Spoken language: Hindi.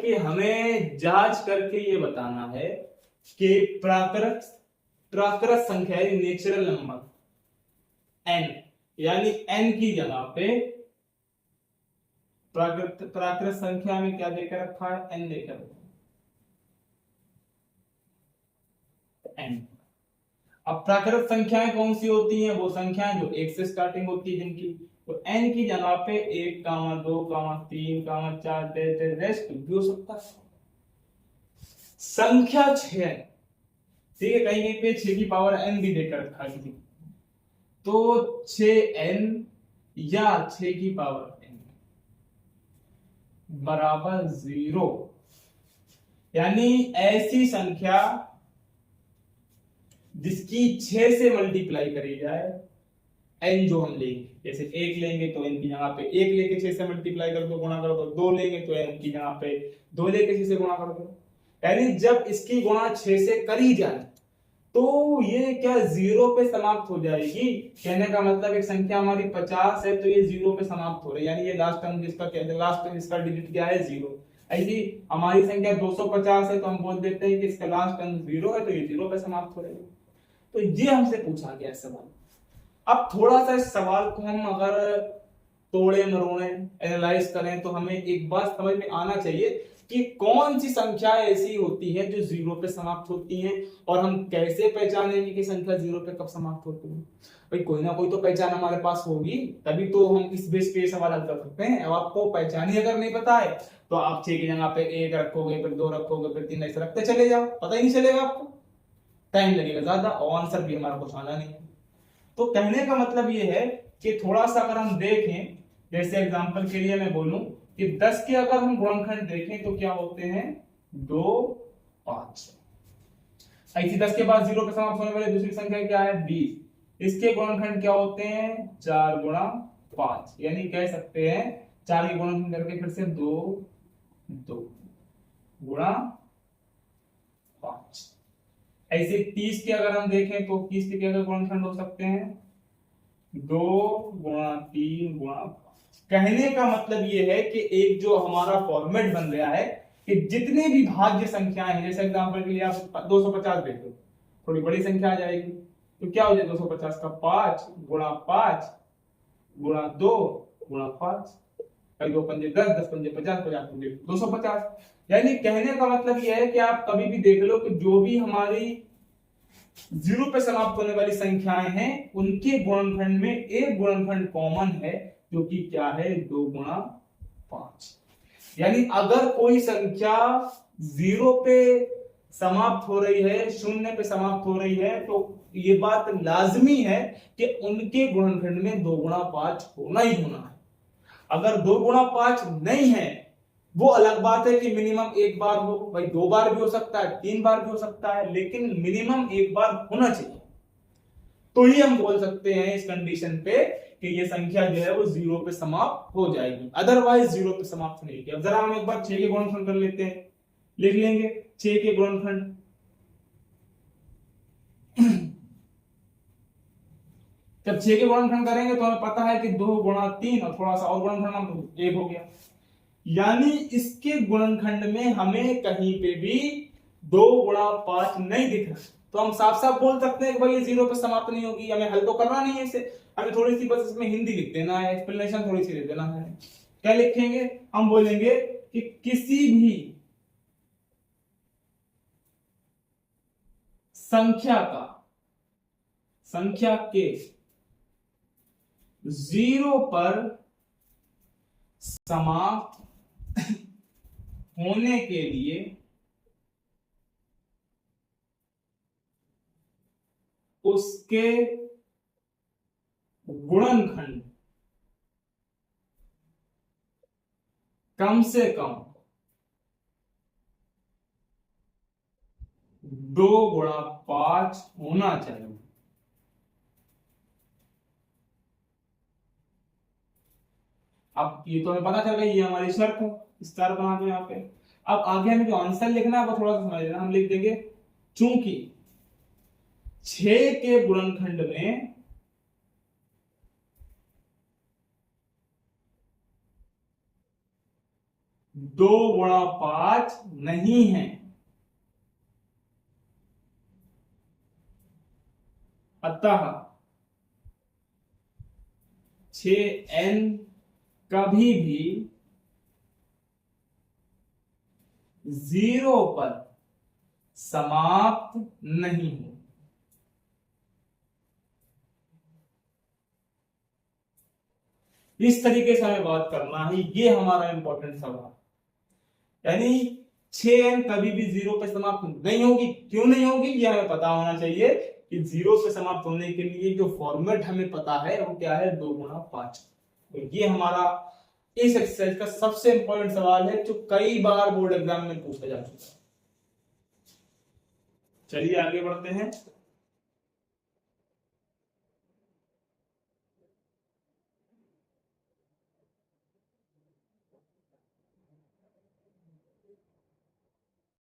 कि हमें जांच करके ये बताना है कि प्राकृत संख्या यानी नेचुरल नंबर n, यानी n की जगह पे प्राकृत संख्या में क्या देकर रखा है, n देकर रखा है n। अब प्राकृत संख्याएं कौन सी होती हैं, वो संख्याएं जो एक से स्टार्टिंग होती है जिनकी, तो n की जगह पे 1, 2, 3, 4 रेस्ट भी हो सकता है। संख्या 6, ठीक है, कहीं कहीं पे 6 की पावर n भी देकर रखा है, तो 6n या 6 की पावर n बराबर 0, यानी ऐसी संख्या जिसकी 6 से मल्टीप्लाई करी जाए n जो हम लेंगे, जैसे 1 लेंगे तो n की जगह पे 1 लेके 6 से मल्टीप्लाई कर दो, गुणा कर दो, 2 लेंगे तो n की जगह पे 2 लेके 6 से गुणा कर दो, यानी जब इसकी गुणा 6 से करी जाए तो ये क्या 0 पे समाप्त हो जाएगी। कहने का मतलब एक संख्या हमारी 50 है तो ये 0 पे समाप्त हो रही है, यानी ये लास्ट टर्म जिसका लास्ट इसका डिजिट क्या है 0। ऐसी हमारी संख्या 250 है तो हम बोल देते हैं कि इसका लास्ट टर्म 0 है तो ये 0 पे समाप्त हो रही है। तो ये हमसे पूछा गया सवाल। अब थोड़ा सा इस सवाल को हम अगर तोड़े मरोड़े एनालाइज करें तो हमें एक बात समझ में आना चाहिए कि कौन सी संख्या ऐसी होती है जो 0 पे समाप्त होती है, और हम कैसे पहचानेंगे कि संख्या 0 पे कब समाप्त होती है। भाई कोई ना कोई तो पहचान हमारे पास होगी, तभी तो हम इस बेस पे सवाल हल कर सकते हैं। अब आपको पहचान ही अगर नहीं पता है तो आप 6 की जगह पे 1 रखोगे, फिर 2 रखोगे, फिर 3 ऐसे रखते चले जाओ, पता ही नहीं चलेगा आपको, टाइम लगेगा ज्यादा और आंसर भी हमारा कुछ आना नहीं है। तो कहने का मतलब ये है कि थोड़ा सा अगर हम देखें, जैसे एग्जांपल के लिए मैं बोलूं कि 10 के अगर हम गुणनखंड देखें तो क्या होते हैं 2, 5। ऐसी 10 के बाद 0 पे समाप्त होने वाली दूसरी संख्या क्या है 20। इसके गुणनखंड क्या होते हैं 4 गुणा 5, यानी कह सकते हैं 4 के गुणनखंड करके फिर से 2 गुणा 5। ऐसे 30 के अगर हम देखें तो 30 के क्या गुणनखंड हो सकते हैं 2 गुणा 3 गुणा 5। कहने का मतलब ये है कि एक जो हमारा फॉर्मेट बन गया है कि जितने भी भाज्य संख्याएं हैं, जैसे एग्जांपल के लिए आप 250 देख लो, थोड़ी बड़ी संख्या आ जाएगी, तो क्या हो जाए 250 का 5 गुणा 5 गुणा 2 गुणा 5, 2 पंजे 10, 10 पंजे 50, 50 पंजे 250। यानी कहने का मतलब यह है कि आप कभी भी देख लो कि जो भी हमारी 0 पे समाप्त होने वाली संख्याएं हैं उनके गुणनखंड में एक गुणनखंड कॉमन है जो कि क्या है 2 गुणा 5। यानी अगर कोई संख्या 0 पे समाप्त हो रही है, 0 पे समाप्त हो रही है, तो ये बात लाजमी है कि उनके गुणनखंड में 2 गुणा 5 होना ही होना है। अगर 2 गुणा 5 नहीं है वो अलग बात है कि मिनिमम एक बार हो, भाई 2 बार भी हो सकता है, 3 बार भी हो सकता है, लेकिन मिनिमम एक बार होना चाहिए। तो ही हम बोल सकते हैं इस कंडीशन पे कि ये संख्या जो है वो 0 पे समाप्त हो जाएगी, अदरवाइज 0 पे समाप्त नहीं होगी। अब जरा हम एक बार 6 के गुणनखंड कर लेते हैं, लिख लेंगे 6 के गुणनखंड। जब 6 के गुणनखंड करेंगे तो हमें पता है कि 2 गुणा 3 और थोड़ा सा और गुणनखंड हम 1 हो गया, यानी इसके गुणनखंड में हमें कहीं पे भी 2 गुणा 5 नहीं दिख रहा, तो हम साफ साफ बोल सकते हैं कि भाई ये 0 पे समाप्त नहीं होगी। हमें हल तो करना नहीं है इसे, हमें थोड़ी सी बस इसमें हिंदी लिख देना है, एक्सप्लेनेशन थोड़ी सी लिख देना है। क्या लिखेंगे, हम बोलेंगे कि किसी भी संख्या के 0 पर समाप्त होने के लिए उसके गुणनखंड कम से कम 2 गुणा 5 होना चाहिए। अब ये तो हमें पता चल गई, ये हमारी शर्त है, स्टार बना दो यहाँ पे। अब आगे हमें जो आंसर लिखना है वो थोड़ा सा समझ लेना, हम लिख देंगे चूंकि 6 के गुणनखंड में 2 गुणा 5 नहीं है। अतः 6n कभी भी 0 पर समाप्त नहीं हो। इस तरीके से हमें बात करना है, ये हमारा इंपॉर्टेंट सवाल। यानी 6n कभी भी 0 पे समाप्त नहीं होगी। क्यों नहीं होगी ये हमें पता होना चाहिए कि 0 से समाप्त होने के लिए जो फॉर्मेट हमें पता है वो क्या है, 2 गुणा 5। तो ये हमारा इस एक्सरसाइज का सबसे इंपॉर्टेंट सवाल है जो कई बार बोर्ड एग्जाम में पूछा जा चुका है। चलिए आगे बढ़ते हैं।